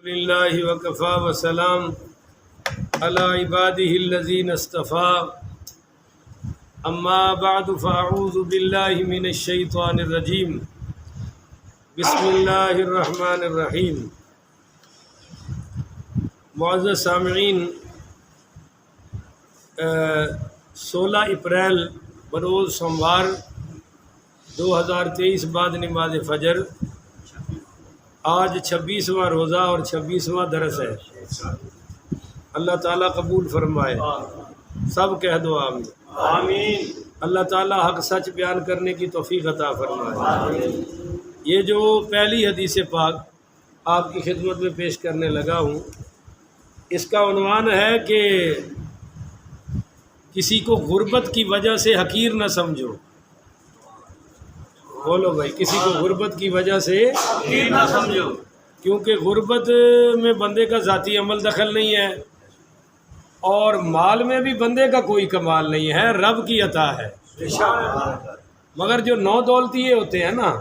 للہ وکفا وسلام علی عبادہ الذین اصطفى اما بعد فاعوذ باللہ من الشیطان الرجیم بسم اللہ الرحمن الرحیم۔ معزز سامعین، 16 اپریل بروز سوموار 2023 بعد نماز فجر، آج 26واں روزہ اور 26واں درس ہے۔ اللہ تعالیٰ قبول فرمائے، سب کہہ دو آمین آمین۔ اللہ تعالیٰ حق سچ بیان کرنے کی توفیق عطا فرمائے آمین۔ یہ جو پہلی حدیث پاک آپ کی خدمت میں پیش کرنے لگا ہوں، اس کا عنوان ہے کہ کسی کو غربت کی وجہ سے حقیر نہ سمجھو۔ بولو بھائی، کسی کو غربت کی وجہ سے حقیر نہ سمجھو، کیونکہ غربت میں بندے کا ذاتی عمل دخل نہیں ہے، اور مال میں بھی بندے کا کوئی کمال نہیں ہے، رب کی عطا ہے۔ مگر جو نو دولتیے ہوتے ہیں نا،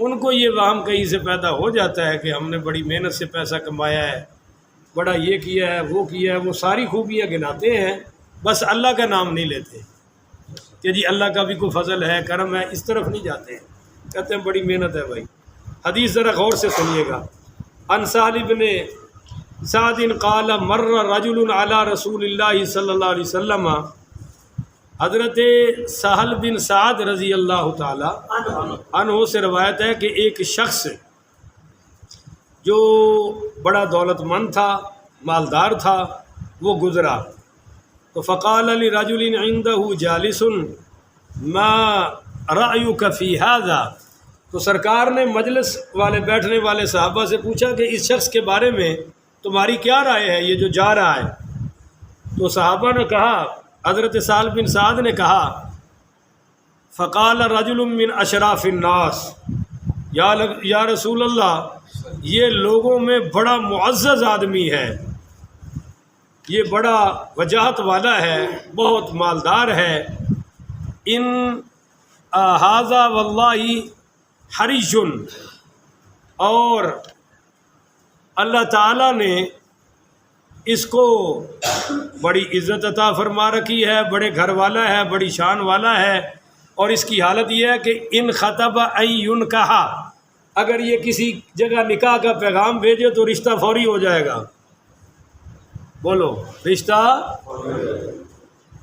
ان کو یہ وہم کہیں سے پیدا ہو جاتا ہے کہ ہم نے بڑی محنت سے پیسہ کمایا ہے، بڑا یہ کیا ہے وہ کیا ہے، وہ ساری خوبیاں گناتے ہیں، بس اللہ کا نام نہیں لیتے کہ جی اللہ کا بھی کوئی فضل ہے، کرم ہے، اس طرف نہیں جاتے ہیں، کہتے ہیں بڑی محنت ہے۔ بھائی حدیث ذرا غور سے سنیے گا۔ ان سہل بن سعد قال مر رجل علی رسول اللہ صلی اللہ علیہ وسلم، حضرت سہل بن سعد رضی اللہ تعالی عنہ سے روایت ہے کہ ایک شخص جو بڑا دولت مند تھا، مالدار تھا، وہ گزرا تو فقال لرجل عنده جالس ما رأيك في هذا، تو سرکار نے مجلس والے بیٹھنے والے صحابہ سے پوچھا کہ اس شخص کے بارے میں تمہاری کیا رائے ہے، یہ جو جا رہا ہے؟ تو صحابہ نے کہا، حضرت سہل بن سعد نے کہا، فقال رجل من اشراف الناس، یا رسول اللہ، یہ لوگوں میں بڑا معزز آدمی ہے، یہ بڑا وجاہت والا ہے، بہت مالدار ہے، ان ھذا واللہ حریج، اور اللہ تعالیٰ نے اس کو بڑی عزت عطا فرما رکھی ہے، بڑے گھر والا ہے، بڑی شان والا ہے، اور اس کی حالت یہ ہے کہ ان خطب ان ينکح، اگر یہ کسی جگہ نکاح کا پیغام بھیجے تو رشتہ فوری ہو جائے گا۔ بولو رشتہ،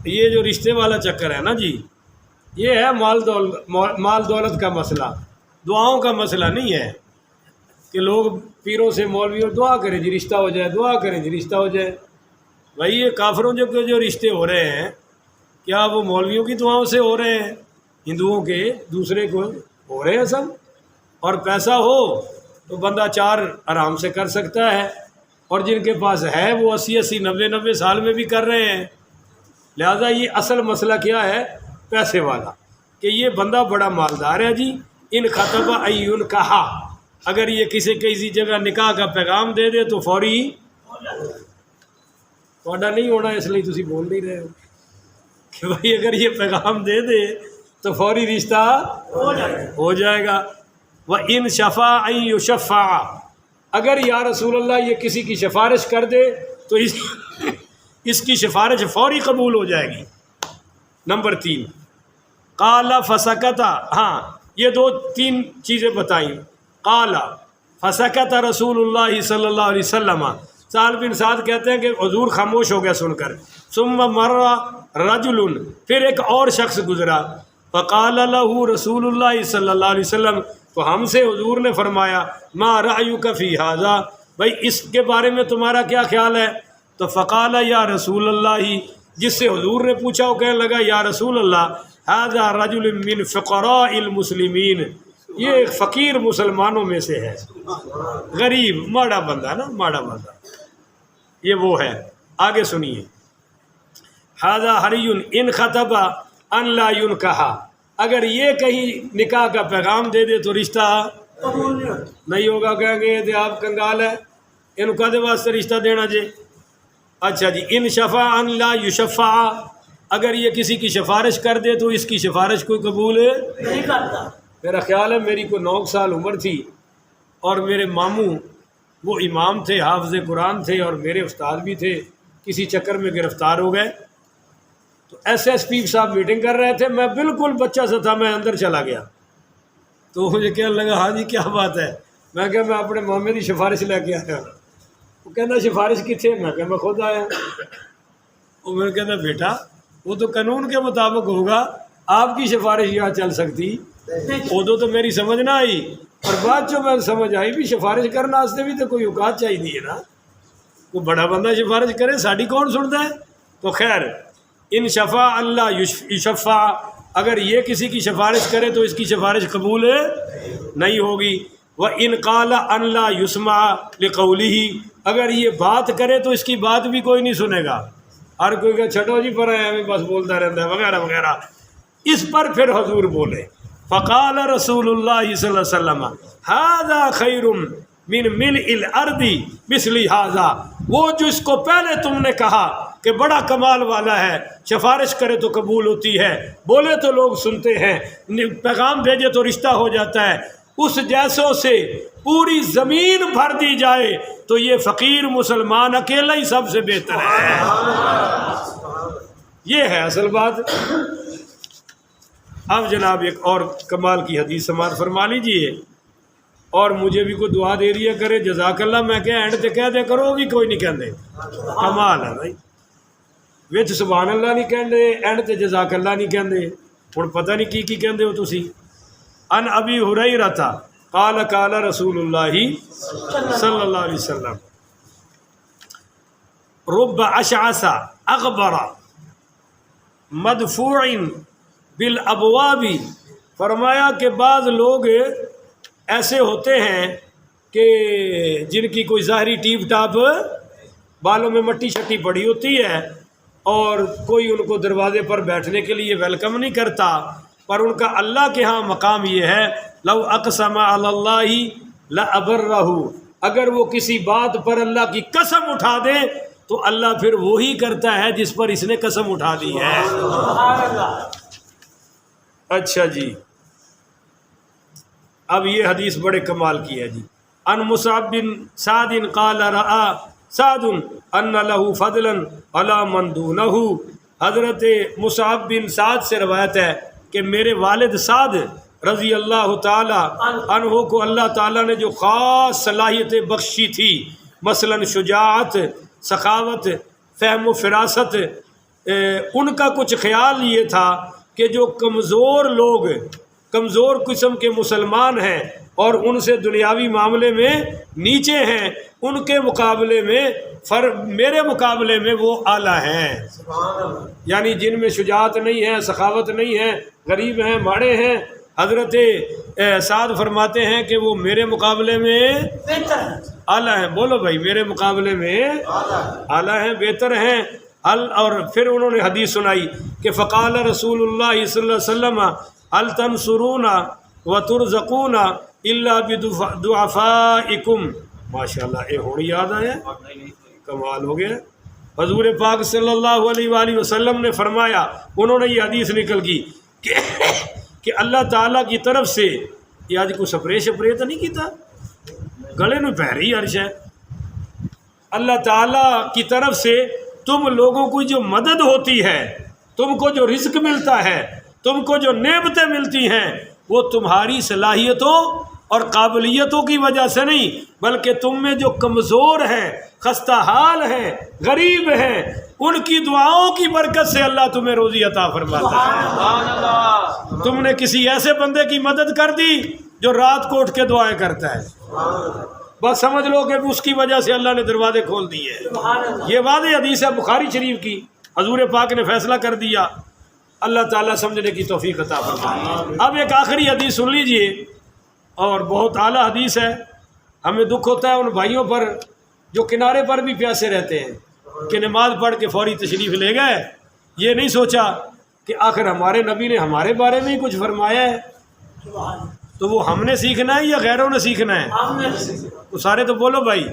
یہ جو رشتے والا چکر ہے نا جی، یہ ہے مال دولت کا مسئلہ، دعاؤں کا مسئلہ نہیں ہے کہ لوگ پیروں سے مولویوں دعا کریں جی رشتہ ہو جائے، دعا کریں جی رشتہ ہو جائے۔ بھائی یہ کافروں جو رشتے ہو رہے ہیں، کیا وہ مولویوں کی دعاؤں سے ہو رہے ہیں؟ ہندوؤں کے دوسرے کو ہو رہے ہیں سب، اور پیسہ ہو تو بندہ 4 آرام سے کر سکتا ہے، اور جن کے پاس ہے وہ 80 90 سال میں بھی کر رہے ہیں۔ لہذا یہ اصل مسئلہ کیا ہے؟ پیسے والا، کہ یہ بندہ بڑا مالدار ہے جی، ان خطب ان ينکح، اگر یہ کسی جگہ نکاح کا پیغام دے دے تو فوری تھوڑا نہیں ہونا، اس لیے تسی بول نہیں رہے ہو کہ بھائی اگر یہ پیغام دے دے تو فوری رشتہ ہو جائے گا۔ وَإِن شَفَعَ أَن يُشَفَّعَ، اگر یا رسول اللہ یہ کسی کی سفارش کر دے تو اس کی سفارش فوری قبول ہو جائے گی۔ نمبر 3، قال فسکت، ہاں یہ 2-3 چیزیں بتائیں۔ قال فسکت رسول اللہ صلی اللہ علیہ وسلم، سہل بن سعد کہتے ہیں کہ حضور خاموش ہو گیا سن کر۔ ثم مر رجل، پھر ایک اور شخص گزرا، فقال له رسول اللہ صلی اللہ علیہ وسلم، تو ہم سے حضور نے فرمایا، ما رأیک فی ھذا، بھائی اس کے بارے میں تمہارا کیا خیال ہے؟ تو فقال یا رسول اللہ، جس سے حضور نے پوچھا وہ کہنے لگا، یا رسول اللہ، ھذا رجل من فقراء المسلمین، یہ ایک فقیر مسلمانوں میں سے ہے، غریب ماڑا بندہ نا، ماڑا بندہ، یہ وہ ہے۔ آگے سنیے، ھذا حری ان خطب ان لا ينکح، اگر یہ کہیں نکاح کا پیغام دے دے تو رشتہ نہیں ہوگا، کہیں گے یہ آپ کنگال ہے، ان کا دے واسطے رشتہ دینا جے۔ اچھا جی، ان شفع ان لا يشفع، اگر یہ کسی کی سفارش کر دے تو اس کی سفارش کوئی قبول نہیں کرتا۔ میرا خیال ہے میری کوئی 9 سال عمر تھی، اور میرے ماموں وہ امام تھے، حافظ قرآن تھے اور میرے استاد بھی تھے، کسی چکر میں گرفتار ہو گئے۔ تو ایس ایس پی صاحب میٹنگ کر رہے تھے، میں بالکل بچہ سا تھا، میں اندر چلا گیا۔ تو مجھے کہنے لگا ہاں جی کیا بات ہے؟ میں کہا میں اپنے مامے کی سفارش لے کے آیا۔ وہ کہنا سفارش کتنے؟ میں کہا میں خود آیا۔ وہ میں کہتا بیٹا وہ تو قانون کے مطابق ہوگا، آپ کی سفارش یہاں چل سکتی؟ ادو تو میری سمجھ نہ آئی، اور بعد جو میں سمجھ آئی بھی سفارش کرنے واسطے بھی تو کوئی اوقات چاہیے نا، وہ بڑا بندہ سفارش کرے ساڑی کون سنتا ہے؟ تو خیر ان شفا اللہ یشفع، اگر یہ کسی کی سفارش کرے تو اس کی سفارش قبول نہیں ہوگی۔ وَإِنْ قَالَ أَنْ لَا يُسْمَعَ لِقَوْلِهِ، اگر یہ بات کرے تو اس کی بات بھی کوئی نہیں سنے گا، ہر کوئی کہ چھٹو جی پر ہے بس بولتا رہتا ہے وغیرہ وغیرہ۔ اس پر پھر حضور بولے فقال رسول اللہ صلی اللہ علیہ وسلم هذا خیر من ملء الارض مثل هذا، وہ جو اس کو پہلے تم نے کہا کہ بڑا کمال والا ہے، سفارش کرے تو قبول ہوتی ہے، بولے تو لوگ سنتے ہیں، پیغام بھیجے تو رشتہ ہو جاتا ہے، اس جیسوں سے پوری زمین بھر دی جائے تو یہ فقیر مسلمان اکیلا ہی سب سے بہتر ہے۔ یہ ہے اصل بات۔ اب جناب ایک اور کمال کی حدیث سماعت فرما لیجئے، اور مجھے بھی کوئی دعا دے دیا کرے جزاک اللہ، میں کہ اینڈ تے کہہ دے کرو بھی کوئی نہیں کہندے، کمال ہے بھائی، وچ سبحان اللہ نہیں کہندے، اینڈ تے جزاک اللہ نہیں کہندے، ہن پتہ نہیں کی کہندے ہو تسی۔ ان ابی ہریرہ قال قال رسول اللہ صلی اللہ علیہ وسلم رب اشعث اغبر مدفوع بالابواب، فرمایا کہ بعض لوگ ایسے ہوتے ہیں کہ جن کی کوئی ظاہری ٹیپ ٹاپ بالوں میں مٹی شٹی پڑی ہوتی ہے، اور کوئی ان کو دروازے پر بیٹھنے کے لیے ویلکم نہیں کرتا، پر ان کا اللہ کے ہاں مقام یہ ہے لو اقسم علی اللہ لابرہ، اگر وہ کسی بات پر اللہ کی قسم اٹھا دے تو اللہ پھر وہی کرتا ہے جس پر اس نے قسم اٹھا دی ہے۔ اچھا جی، اب یہ حدیث بڑے کمال کی ہے جی۔ ان مصعب بن سعد قال رأى سعد ان له فضلا على من دونه، حضرت مصعب بن سعد سے روایت ہے کہ میرے والد سعد رضی اللہ تعالی عنہ کو اللہ تعالیٰ نے جو خاص صلاحیتیں بخشی تھی، مثلا شجاعت، سخاوت، فہم و فراست، ان کا کچھ خیال یہ تھا کہ جو کمزور لوگ، کمزور قسم کے مسلمان ہیں اور ان سے دنیاوی معاملے میں نیچے ہیں، ان کے مقابلے میں میرے مقابلے میں وہ اعلیٰ ہیں، یعنی جن میں شجاعت نہیں ہے، سخاوت نہیں ہے، غریب ہیں، ماڑے ہیں، حضرت سعد فرماتے ہیں کہ وہ میرے مقابلے میں اعلیٰ ہیں۔ بولو بھائی، میرے مقابلے میں اعلیٰ ہیں، بہتر ہیں۔ اور پھر انہوں نے حدیث سنائی کہ فقال رسول اللہ صلی اللہ علیہ وسلم هل تنصرون وترزقون الا بدعفائکم، ماشاء اللہ، یہ ہوڑی یاد آیا، کمال ہو گیا۔ حضور پاک صلی اللہ علیہ وآلہ وسلم نے فرمایا، انہوں نے یہ حدیث نکل کی کہ اللہ تعالیٰ کی طرف سے، یہ آج کو سپرے شپرے تو نہیں کیتا، گلے میں پہری عرش ہے، اللہ تعالیٰ کی طرف سے تم لوگوں کو جو مدد ہوتی ہے، تم کو جو رزق ملتا ہے، تم کو جو نعمتیں ملتی ہیں، وہ تمہاری صلاحیتوں اور قابلیتوں کی وجہ سے نہیں، بلکہ تم میں جو کمزور ہیں، خستہ حال ہیں، غریب ہیں، ان کی دعاؤں کی برکت سے اللہ تمہیں روزی عطا فرماتا ہے۔ تم نے کسی ایسے بندے کی مدد کر دی جو رات کو اٹھ کے دعائیں کرتا ہے، بس سمجھ لو کہ اس کی وجہ سے اللہ نے دروازے کھول دیے۔ یہ واضح حدیث ہے بخاری شریف کی، حضور پاک نے فیصلہ کر دیا، اللہ تعالیٰ سمجھنے کی توفیق عطا فرمائے۔ اب ایک آخری حدیث سن لیجئے، اور بہت اعلیٰ حدیث ہے۔ ہمیں دکھ ہوتا ہے ان بھائیوں پر جو کنارے پر بھی پیاسے رہتے ہیں کہ نماز پڑھ کے فوری تشریف لے گئے، یہ نہیں سوچا کہ آخر ہمارے نبی نے ہمارے بارے میں ہی کچھ فرمایا ہے، تو وہ ہم نے سیکھنا ہے یا غیروں نے سیکھنا ہے؟ وہ سارے تو بولو بھائی،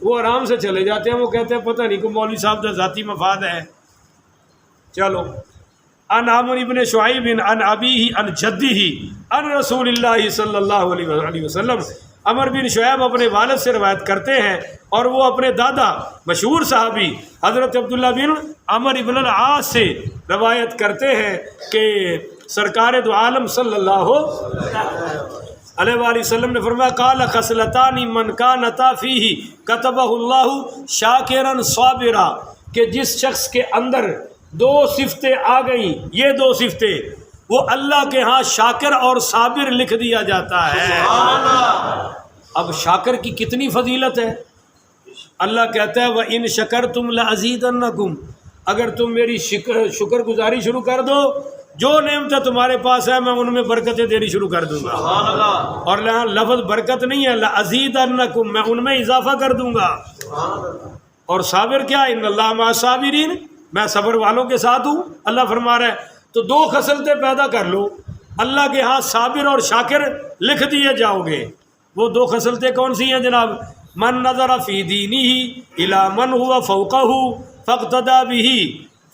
وہ آرام سے چلے جاتے ہیں، وہ کہتے ہیں پتہ نہیں کو مولوی صاحب کا ذاتی مفاد ہے۔ چلو، ان عمرو بن شعیب ان ابیہ ان جدہ ان رسول اللہ صلی اللہ علیہ وسلم عمر بن شعیب اپنے والد سے روایت کرتے ہیں اور وہ اپنے دادا مشہور صحابی حضرت عبداللہ بن عمر بن العاص سے روایت کرتے ہیں کہ سرکار دو عالم صلی اللہ علیہ وآلہ وسلم نے فرمایا قال خصلتان من کانتا فیہ کتبہ اللہ شاکرا صابرا، کہ جس شخص کے اندر دو صفتیں آ گئیں، یہ دو صفتیں، وہ اللہ کے ہاں شاکر اور صابر لکھ دیا جاتا ہے۔ اب شاکر کی کتنی فضیلت ہے، اللہ کہتا ہے وَإِن شَكَرْتُمْ لَأَزِيدَنَّكُمْ، اگر تم میری شکر گزاری شروع کر دو، جو نعمتیں تمہارے پاس ہیں میں ان میں برکتیں دینی شروع کر دوں گا۔ اور لفظ برکت نہیں ہے، لَأَزِيدَنَّكُمْ، میں ان میں اضافہ کر دوں گا۔ اور صابر کیا، ان اللہ مع الصابرین، میں صبر والوں کے ساتھ ہوں، اللہ فرما رہا ہے۔ تو دو خصلتیں پیدا کر لو، اللہ کے ہاں صابر اور شاکر لکھ دیے جاؤ گے۔ وہ دو خصلتیں کون سی ہیں جناب؟ من نظر فی دینہ الی من ہوا فوقہ فاقتدی بہ،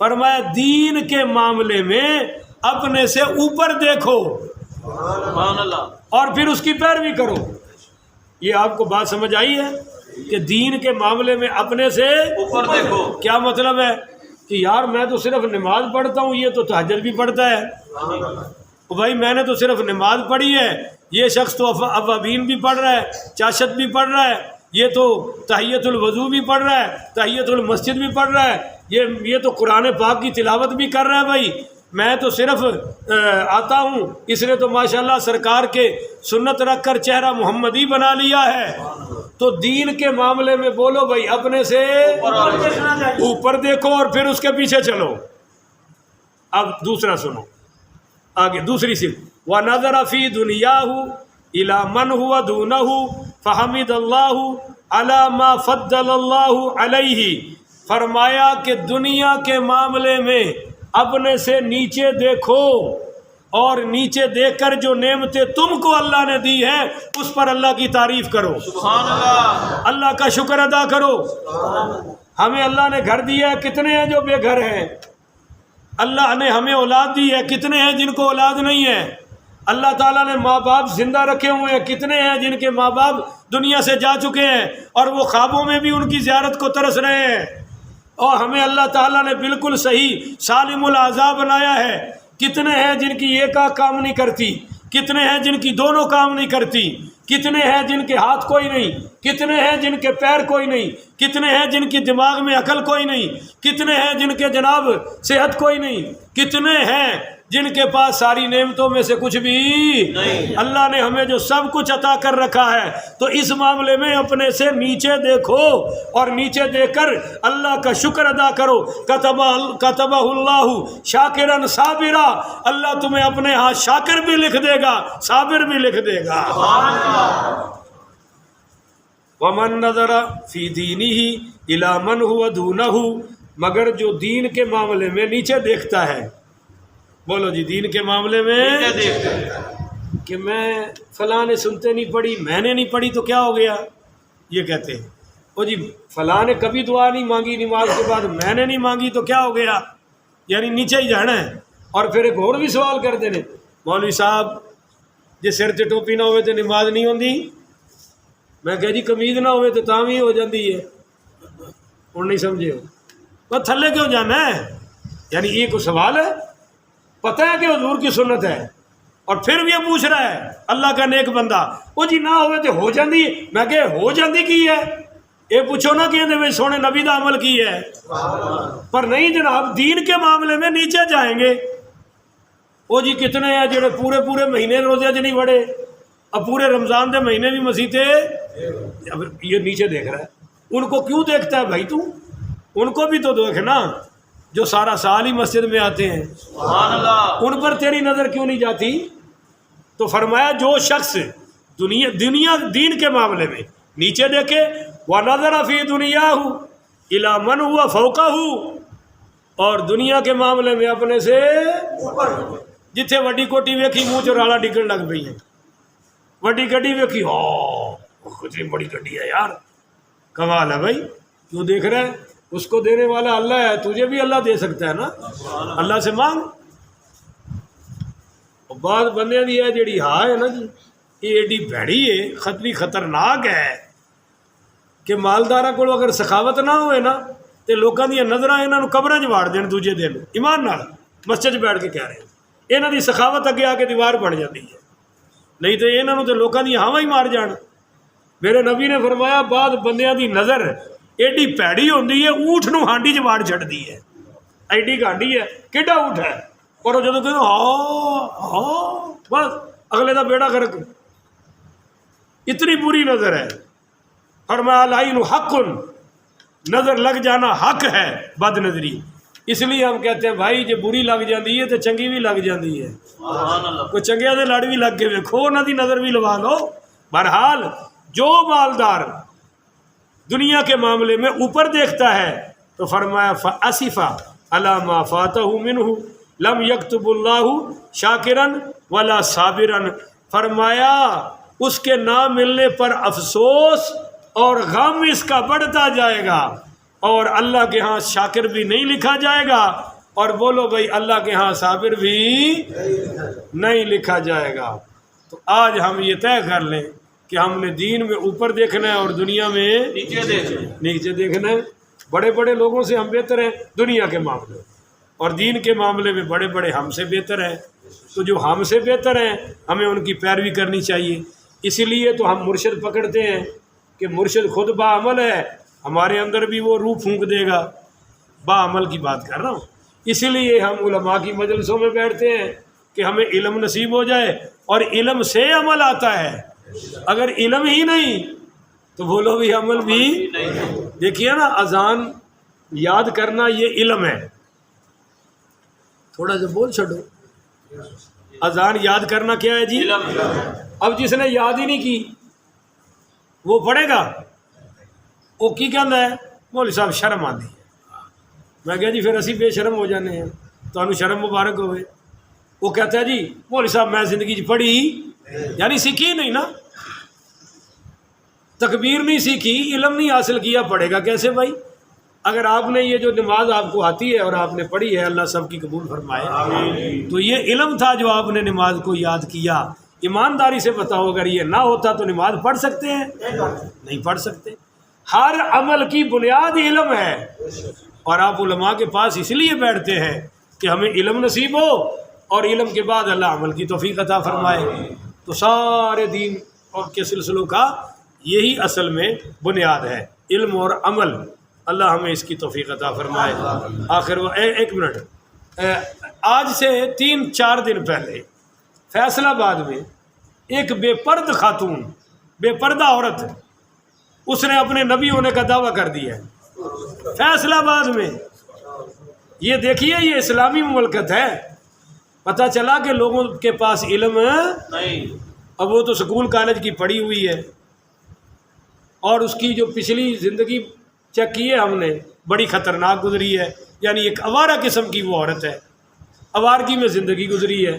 فرمایا دین کے معاملے میں اپنے سے اوپر دیکھو اور پھر اس کی پیروی کرو۔ یہ آپ کو بات سمجھ آئی ہے کہ دین کے معاملے میں اپنے سے اوپر دیکھو کیا مطلب ہے؟ کہ یار میں تو صرف نماز پڑھتا ہوں، یہ تو تہجد بھی پڑھتا ہے، بھائی میں نے تو صرف نماز پڑھی ہے، یہ شخص تو اوابین بھی پڑھ رہا ہے، چاشت بھی پڑھ رہا ہے، یہ تو تحیۃ الوضو بھی پڑھ رہا ہے، تحیۃ المسجد بھی پڑھ رہا ہے، یہ تو قرآن پاک کی تلاوت بھی کر رہا ہے، بھائی میں تو صرف آتا ہوں، اس نے تو ماشاءاللہ سرکار کے سنت رکھ کر چہرہ محمدی بنا لیا ہے۔ تو دین کے معاملے میں بولو بھائی اپنے سے اوپر دیکھو اور پھر اس کے پیچھے چلو۔ اب دوسرا سنو آگے، دوسری صفت وَنَظَرَ فِي دُنْيَاهُ إِلَى مَنْ هُوَ دُونَهُ فَحَمِدَ اللَّهُ عَلَى مَا فَضَّلَ اللَّهُ عَلَيْهِ، فرمایا کہ دنیا کے معاملے میں اپنے سے نیچے دیکھو اور نیچے دیکھ کر جو نعمتیں تم کو اللہ نے دی ہیں اس پر اللہ کی تعریف کرو، سبحان اللہ، اللہ کا شکر ادا کرو۔ ہمیں اللہ نے گھر دیا ہے، کتنے ہیں جو بے گھر ہیں؟ اللہ نے ہمیں اولاد دی ہے، کتنے ہیں جن کو اولاد نہیں ہے؟ اللہ تعالیٰ نے ماں باپ زندہ رکھے ہوئے ہیں، کتنے ہیں جن کے ماں باپ دنیا سے جا چکے ہیں اور وہ خوابوں میں بھی ان کی زیارت کو ترس رہے ہیں؟ اور ہمیں اللہ تعالیٰ نے بالکل صحیح سالم الاعضاء بنایا ہے، کتنے ہیں جن کی ایک آنکھ کام نہیں کرتی، کتنے ہیں جن کی دونوں کام نہیں کرتی، کتنے ہیں جن کے ہاتھ کوئی نہیں، کتنے ہیں جن کے پیر کوئی نہیں، کتنے ہیں جن کی دماغ میں عقل کوئی نہیں، کتنے ہیں جن کے جناب صحت کوئی نہیں، کتنے ہیں جن کے پاس ساری نعمتوں میں سے کچھ بھی نہیں۔ اللہ نے ہمیں جو سب کچھ عطا کر رکھا ہے، تو اس معاملے میں اپنے سے نیچے دیکھو اور نیچے دیکھ کر اللہ کا شکر ادا کرو۔ کتبہ اللہ شاکرا صابرا، اللہ تمہیں اپنے ہاں شاکر بھی لکھ دے گا، صابر بھی لکھ دے گا۔ ومن نظر فی دینہ الی من ہوا دونہ، مگر جو دین کے معاملے میں نیچے دیکھتا ہے، بولو جی دین کے معاملے میں کہ میں فلاں نے سنتے نہیں پڑھی، میں نے نہیں پڑھی تو کیا ہو گیا، یہ کہتے ہیں وہ جی فلاں نے کبھی دعا نہیں مانگی نماز کے بعد، میں نے نہیں مانگی تو کیا ہو گیا، یعنی نیچے ہی جانا ہے۔ اور پھر ایک اور بھی سوال کرتے ہیں مولوی صاحب جی سر تے ٹوپی نہ ہوئے تو نماز نہیں ہوندی، میں کہہ جی قمیض نہ ہوئے تو تاں بھی ہو جاندی ہے، اور نہیں سمجھے ہو وہ تھلے کیوں جانا ہے، یعنی یہ کوئی سوال ہے؟ پتہ ہے کہ حضور کی سنت ہے اور پھر بھی یہ پوچھ رہا ہے اللہ کا نیک بندہ، وہ جی نہ ہوئے تو ہو جاندی، میں کہ ہو جاندی کی ہے، یہ پوچھو نا کہ دے سونے نبی دا عمل کی ہے، پر نہیں جناب دین کے معاملے میں نیچے جائیں گے۔ وہ جی کتنے ہیں جڑے پورے مہینے روزے نہیں بڑے، اب پورے رمضان دے مہینے بھی مسیحے، اب یہ نیچے دیکھ رہا ہے، ان کو کیوں دیکھتا ہے بھائی تو؟ ان کو بھی تو دیکھنا جو سارا سال ہی مسجد میں آتے ہیں، سبحان اللہ، ان پر تیری نظر کیوں نہیں جاتی؟ تو فرمایا جو شخص دنیا دین کے معاملے میں نیچے دیکھے، وَنَظَرَ فِي دُنْيَاهُ إِلَى مَنْ هُوَ فَوْقَهُ، اور دنیا کے معاملے میں اپنے سے جتھے وڈی کوٹی ویکھی منہ چ رالا ڈگن لگ پئی ہے، وڈی گڈی ویکھی کتنی بڑی گڈی ہے یار، کمال ہے بھائی، کیوں دیکھ رہا ہے؟ اس کو دینے والا اللہ ہے، تجھے بھی اللہ دے سکتا ہے نا، اللہ سے مانگ۔ بعض بندے بھی ہے جیڑی ہاں ہے نا جی یہ ایڈی بھڑی ہے، خطری خطرناک ہے کہ مالداراں کول اگر سخاوت نہ ہوئے نا تے لوکاں دی نظراں انہاں نوں قبراں 'چ واڑ دین دوجے دن، ایمان نال مسجد 'ਚ بیٹھ کے کہہ رہے ہیں، انہاں دی سخاوت اگے آ کے دیوار بن جاتی ہے، نہیں تے انہاں نوں تے لوکاں دی ہاواں ہی مار جان۔ میرے نبی نے فرمایا بعد بندیاں دی نظر ایڈی پیڑی ہوندی ہے اونٹ نوں ہانڈی 'چ واڑ چھڑدی ہے، ایڈی ہانڈی ہے، کیڈا اونٹ ہے، اور جدوں کہ ہاں بس اگلے دا بیڑا غرق، اتنی بری نظر ہے۔ فرمایا العین حق، نظر لگ جانا حق ہے، بد نظری۔ اس لیے ہم کہتے ہیں بھائی جے بری لگ جاندی ہے تو چنگی بھی لگ جاندی ہے، کوئی چنگیا دے لڑ بھی لگ کے ویکھو، انہاں دی نظر بھی لوا لو۔ بہرحال جو مالدار دنیا کے معاملے میں اوپر دیکھتا ہے تو فرمایا فاسفا علی ما فاتہ منہ لم یکتب اللہ شاکرا ولا صابرا، فرمایا اس کے نہ ملنے پر افسوس اور غم اس کا بڑھتا جائے گا، اور اللہ کے ہاں شاکر بھی نہیں لکھا جائے گا، اور بولو بھائی اللہ کے ہاں صابر بھی نہیں لکھا جائے گا۔ تو آج ہم یہ طے کر لیں کہ ہم نے دین میں اوپر دیکھنا ہے اور دنیا میں نیچے دیکھنا ہے۔ بڑے بڑے لوگوں سے ہم بہتر ہیں دنیا کے معاملے میں، اور دین کے معاملے میں بڑے بڑے ہم سے بہتر ہیں، تو جو ہم سے بہتر ہیں ہمیں ان کی پیروی کرنی چاہیے۔ اسی لیے تو ہم مرشد پکڑتے ہیں کہ مرشد خود باعمل ہے، ہمارے اندر بھی وہ روح پھونک دے گا، باعمل کی بات کر رہا ہوں۔ اسی لیے ہم علماء کی مجلسوں میں بیٹھتے ہیں کہ ہمیں علم نصیب ہو جائے، اور علم سے عمل آتا ہے، اگر علم ہی نہیں تو بولو بھی عمل بھی۔ دیکھیے نا، اذان یاد کرنا یہ علم ہے، تھوڑا سا بول چھوڑو، اذان یاد کرنا کیا ہے جی؟ اب جس نے یاد ہی نہیں کی وہ پڑھے گا، وہ کی کہندا ہے مولوی صاحب شرم آتی ہے۔ میں کہا جی پھر اسی بے شرم ہو جانے ہیں، تو شرم مبارک ہوئے۔ وہ کہتا ہے جی مولوی صاحب میں زندگی چ پڑھی یعنی سیکھی نہیں نا، تکبیر نہیں سیکھی، علم نہیں حاصل کیا، پڑھے گا کیسے بھائی؟ اگر آپ نے یہ جو نماز آپ کو آتی ہے اور آپ نے پڑھی ہے، اللہ سب کی قبول فرمائے، تو یہ علم تھا جو آپ نے نماز کو یاد کیا۔ ایمانداری سے بتاؤ اگر یہ نہ ہوتا تو نماز پڑھ سکتے ہیں؟ نہیں پڑھ سکتے۔ ہر عمل کی بنیاد علم ہے، اور آپ علماء کے پاس اس لیے بیٹھتے ہیں کہ ہمیں علم نصیب ہو، اور علم کے بعد اللہ عمل کی توفیق عطا فرمائے۔ تو سارے دین اور کے سلسلوں کا یہی اصل میں بنیاد ہے، علم اور عمل۔ اللہ ہمیں اس کی توفیق عطا فرمائے۔ آخر ایک منٹ، آج سے 3-4 دن پہلے فیصل آباد میں ایک بے پرد خاتون، بے پردہ عورت، اس نے اپنے نبی ہونے کا دعویٰ کر دیا ہے فیصل آباد میں۔ یہ دیکھیے یہ اسلامی مملکت ہے، پتہ چلا کہ لوگوں کے پاس علم نہیں، اب وہ تو سکول کالج کی پڑھی ہوئی ہے، اور اس کی جو پچھلی زندگی چیک کی ہے ہم نے، بڑی خطرناک گزری ہے، یعنی ایک آوارہ قسم کی وہ عورت ہے، آوارگی میں زندگی گزری ہے۔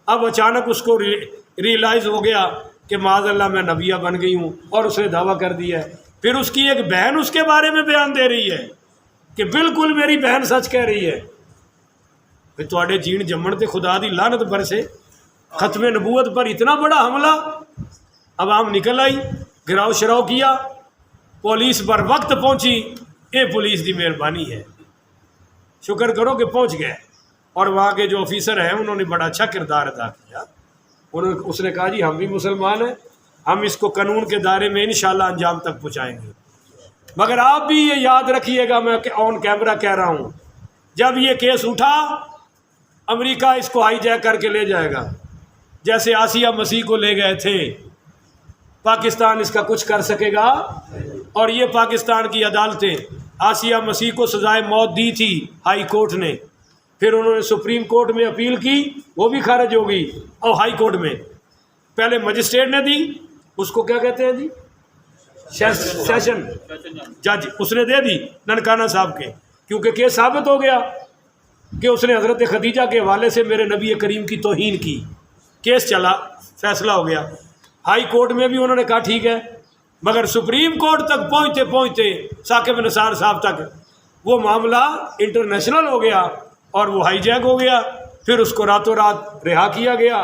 اب اچانک اس کو ریئلائز ہو گیا کہ معاذ اللہ میں نبیہ بن گئی ہوں، اور اس نے دعویٰ کر دیا ہے۔ پھر اس کی ایک بہن اس کے بارے میں بیان دے رہی ہے کہ بالکل میری بہن سچ کہہ رہی ہے۔ پھر تواڈے جین جمن تے خدا دی لعنت برسے، ختم نبوت پر اتنا بڑا حملہ۔ عوام نکل آئی، گراؤ شراؤ کیا، پولیس پر وقت پہنچی، یہ پولیس دی مہربانی ہے، شکر کرو کہ پہنچ گئے، اور وہاں کے جو آفیسر ہیں انہوں نے بڑا اچھا کردار ادا کیا۔ اس نے کہا جی ہم بھی مسلمان ہیں، ہم اس کو قانون کے دائرے میں انشاءاللہ انجام تک پہنچائیں گے، مگر آپ بھی یہ یاد رکھیے گا، میں آن کیمرہ کہہ رہا ہوں، جب یہ کیس اٹھا امریکہ اس کو ہائی جیک کر کے لے جائے گا، جیسے آسیہ مسیح کو لے گئے تھے۔ پاکستان اس کا کچھ کر سکے گا؟ اور یہ پاکستان کی عدالتیں، آسیہ مسیح کو سزائے موت دی تھی ہائی کورٹ نے، پھر انہوں نے سپریم کورٹ میں اپیل کی، وہ بھی خارج ہو گئی، اور ہائی کورٹ میں پہلے مجسٹریٹ نے دی، اس کو کیا کہتے ہیں جی، سیشن جج، اس نے دے دی ننکانہ صاحب کے، کیونکہ کیس ثابت ہو گیا کہ اس نے حضرت خدیجہ کے حوالے سے میرے نبی کریم کی توہین کی، کیس چلا، فیصلہ ہو گیا۔ ہائی کورٹ میں بھی انہوں نے کہا ٹھیک ہے، مگر سپریم کورٹ تک پہنچتے پہنچتے ثاقب نثار صاحب تک وہ معاملہ انٹرنیشنل ہو گیا، اور وہ ہائی جیک ہو گیا۔ پھر اس کو راتوں رات رہا کیا گیا،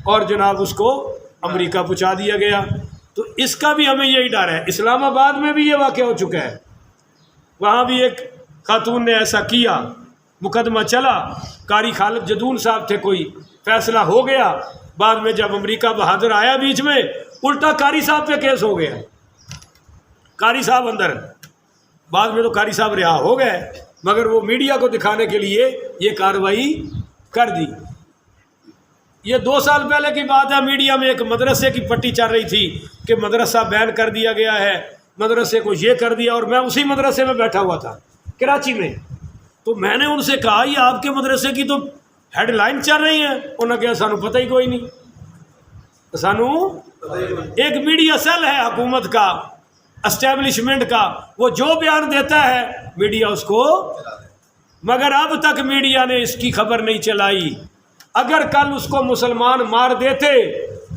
اور جناب اس کو امریکہ پہنچا دیا گیا. تو اس کا بھی ہمیں یہی ڈر ہے. اسلام آباد میں بھی یہ واقعہ ہو چکا ہے, وہاں بھی ایک خاتون نے ایسا کیا, مقدمہ چلا, قاری خالد جدون صاحب تھے, کوئی فیصلہ ہو گیا, بعد میں جب امریکہ بہادر آیا بیچ میں, الٹا قاری صاحب پہ کیس ہو گیا, قاری صاحب اندر. بعد میں تو قاری صاحب رہا ہو گئے, مگر وہ میڈیا کو دکھانے کے لیے یہ کارروائی کر دی. یہ 2 سال پہلے کی بات ہے, میڈیا میں ایک مدرسے کی پٹی چل رہی تھی کہ مدرسہ بین کر دیا گیا ہے, مدرسے کو یہ کر دیا, اور میں اسی مدرسے میں بیٹھا ہوا تھا کراچی میں. تو میں نے ان سے کہا یہ آپ کے مدرسے کی تو ہیڈ لائن چل رہی ہے. انہوں نے کہا سانو پتہ ہی کوئی نہیں, سانو ایک میڈیا سیل ہے حکومت کا, اسٹیبلشمنٹ کا, وہ جو بیان دیتا ہے میڈیا اس کو, مگر اب تک میڈیا نے اس کی خبر نہیں چلائی. اگر کل اس کو مسلمان مار دیتے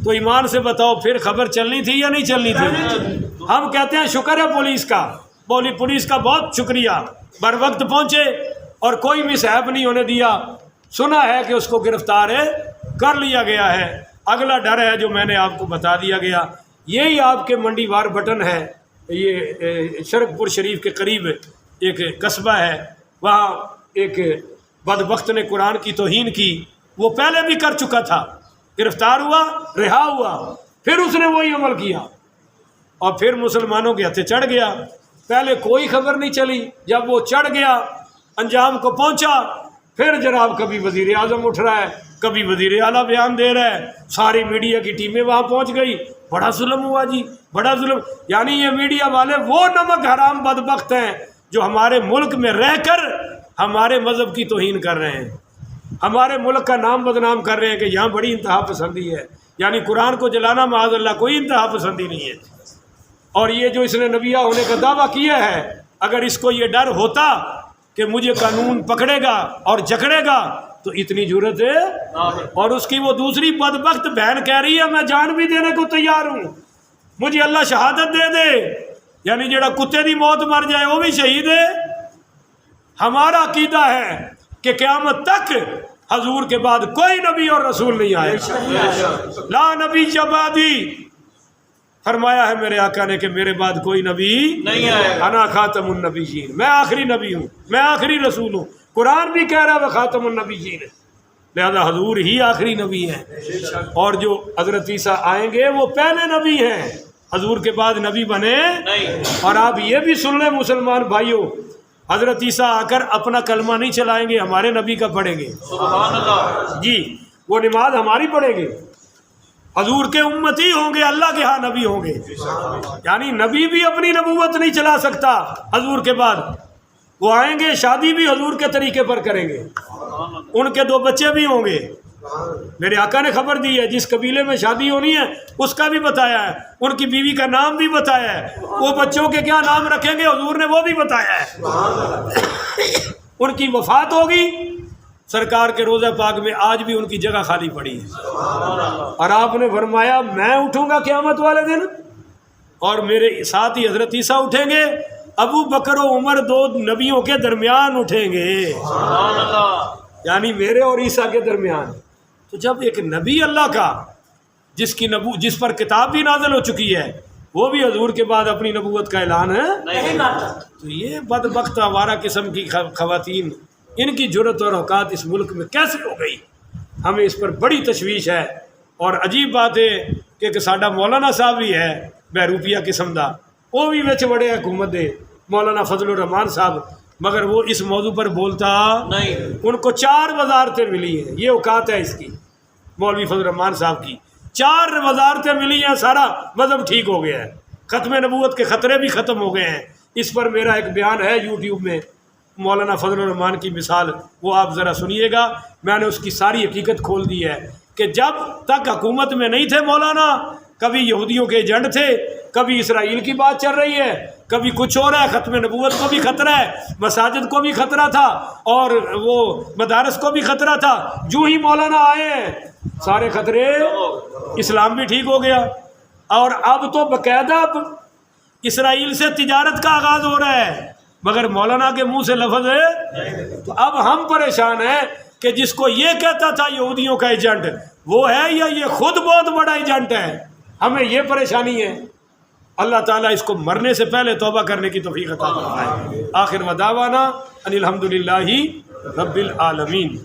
تو ایمان سے بتاؤ پھر خبر چلنی تھی یا نہیں چلنی تھی؟ ہم کہتے ہیں شکر ہے پولیس کا, پولیس کا بہت شکریہ, بر وقت پہنچے اور کوئی مصحف نہیں ہونے دیا. سنا ہے کہ اس کو گرفتار کر لیا گیا ہے. اگلا ڈر ہے جو میں نے آپ کو بتا دیا گیا, یہی آپ کے منڈی وار بٹن ہے, یہ شرک پور شریف کے قریب ایک قصبہ ہے, وہاں ایک بدبخت نے قرآن کی توہین کی. وہ پہلے بھی کر چکا تھا, گرفتار ہوا, رہا ہوا, پھر اس نے وہی عمل کیا اور پھر مسلمانوں کے ہتھے چڑھ گیا. پہلے کوئی خبر نہیں چلی, جب وہ چڑھ گیا انجام کو پہنچا, پھر جناب کبھی وزیر اعظم اٹھ رہا ہے, کبھی وزیر اعلیٰ بیان دے رہا ہے, ساری میڈیا کی ٹیمیں وہاں پہنچ گئی. بڑا ظلم ہوا جی, بڑا ظلم. یعنی یہ میڈیا والے وہ نمک حرام بدبخت ہیں جو ہمارے ملک میں رہ کر ہمارے مذہب کی توہین کر رہے ہیں, ہمارے ملک کا نام بدنام کر رہے ہیں کہ یہاں بڑی انتہا پسندی ہے. یعنی قرآن کو جلانا معاذ اللہ کوئی انتہا پسندی نہیں ہے. اور یہ جو اس نے نبیہ ہونے کا دعویٰ کیا ہے, اگر اس کو یہ ڈر ہوتا کہ مجھے قانون پکڑے گا اور جکڑے گا تو اتنی جرت ہے. اور اس کی وہ دوسری بدبخت بہن کہہ رہی ہے میں جان بھی دینے کو تیار ہوں, مجھے اللہ شہادت دے دے. یعنی جڑا کتے دی موت مر جائے وہ بھی شہید ہے. ہمارا عقیدہ ہے کہ قیامت تک حضور کے بعد کوئی نبی اور رسول نہیں آئے گا. لا نبی بعدی, فرمایا ہے میرے آقا نے کہ میرے بعد کوئی نبی نہیں آئے گا. انا خاتم النبیین, میں آخری نبی ہوں, میں آخری رسول ہوں. قرآن بھی کہہ رہا ہے وہ خاتم النبیین, لہذا حضور ہی آخری نبی ہیں. اور جو حضرت عیسیٰ آئیں گے وہ پہلے نبی ہیں, حضور کے بعد نبی بنے نہیں. اور آپ یہ بھی سن لیں مسلمان بھائیوں, حضرت عیسیٰ آ کر اپنا کلمہ نہیں چلائیں گے, ہمارے نبی کا پڑھیں گے. سبحان اللہ جی, وہ نماز ہماری پڑھیں گے, حضور کے امتی ہوں گے, اللہ کے ہاں نبی ہوں گے. یعنی نبی بھی اپنی نبوت نہیں چلا سکتا حضور کے بعد. وہ آئیں گے, شادی بھی حضور کے طریقے پر کریں گے, ان کے 2 بچے بھی ہوں گے. میرے آقا نے خبر دی ہے, جس قبیلے میں شادی ہونی ہے اس کا بھی بتایا ہے, ان کی بیوی کا نام بھی بتایا ہے, وہ بچوں کے کیا نام رکھیں گے حضور نے وہ بھی بتایا ہے. ان کی وفات ہوگی, سرکار کے روضہ پاک میں آج بھی ان کی جگہ خالی پڑی ہے. اور آپ نے فرمایا میں اٹھوں گا قیامت والے دن اور میرے ساتھ ہی حضرت عیسیٰ اٹھیں گے, ابو بکر و عمر 2 نبیوں کے درمیان اٹھیں گے. یعنی میرے اور عیسیٰ کے درمیان. تو جب ایک نبی اللہ کا جس پر کتاب بھی نازل ہو چکی ہے وہ بھی حضور کے بعد اپنی نبوت کا اعلان ہے نہیں کرتا, تو یہ بدبخت آوارہ قسم کی خواتین, ان کی جرت اور اوقات اس ملک میں کیسے ہو گئی, ہمیں اس پر بڑی تشویش ہے. اور عجیب بات ہے کہ ساڈا مولانا صاحب بھی ہے بہروپیہ قسم دا, وہ بھی وچ بڑے حکومت دے, مولانا فضل الرحمان صاحب, مگر وہ اس موضوع پر بولتا نہیں. ان کو 4 وزارتیں ملی ہیں, یہ اوقات ہے اس کی, مولوی فضل الرحمان صاحب کی 4 وزارتیں ملی ہیں, سارا مذہب ٹھیک ہو گیا ہے, ختم نبوت کے خطرے بھی ختم ہو گئے ہیں. اس پر میرا ایک بیان ہے یوٹیوب میں, مولانا فضل الرحمان کی مثال, وہ آپ ذرا سنیے گا. میں نے اس کی ساری حقیقت کھول دی ہے کہ جب تک حکومت میں نہیں تھے مولانا, کبھی یہودیوں کے ایجنٹ تھے, کبھی اسرائیل کی بات چل رہی ہے, کبھی کچھ ہو رہا ہے, ختم نبوت کو بھی خطرہ ہے, مساجد کو بھی خطرہ تھا اور وہ مدارس کو بھی خطرہ تھا. جو ہی مولانا آئے ہیں سارے خطرے, اسلام بھی ٹھیک ہو گیا. اور اب تو باقاعدہ اسرائیل سے تجارت کا آغاز ہو رہا ہے, مگر مولانا کے منہ سے لفظ ہے. تو اب ہم پریشان ہیں کہ جس کو یہ کہتا تھا یہودیوں کا ایجنٹ وہ ہے یا یہ خود بہت بڑا ایجنٹ ہے، ہمیں یہ پریشانی ہے۔ اللہ تعالیٰ اس کو مرنے سے پہلے توبہ کرنے کی توفیق عطا فرمائے۔ آخر ودعوانا ان الحمدللہ رب العالمین۔